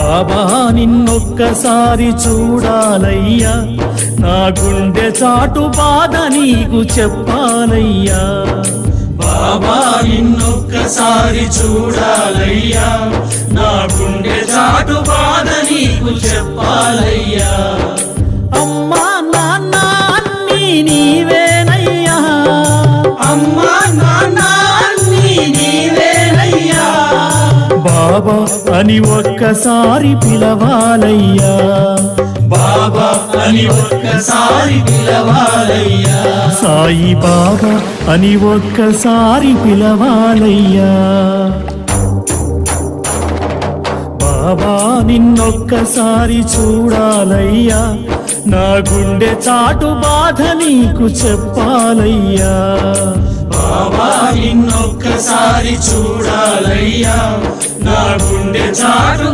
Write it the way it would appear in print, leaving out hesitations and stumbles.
బాబా నిన్నొక్కసారి చూడాలయ్యా, నా గుండె చాటు బాధ నీకు చెప్పాలయ్యా. బాబా నిన్నొక్కసారి చూడాలయ్యా, నా గుండె చాటు బాధ నీకు చెప్పాలయ్యా. అమ్మా నాన్న అన్నీ నీవేనయ్యా, అమ్మా నాన్న అన్నీ నీవేనయ్యా. బాబా అని ఒక్కసారి పిలవాలయ్యా, బాబా అని ఒక్కసారి పిలవాలయ్యా. సాయి బాబా అని ఒక్కసారి పిలవాలయ్యా. బాబా నిన్నొక్కసారి చూడాలయ్యా, నా గుండె చాటు బాధ నీకు చెప్పాలయ్యా. బాబా నిన్నొక్కసారి చూడాలయ్యా, నా గుండె చాటు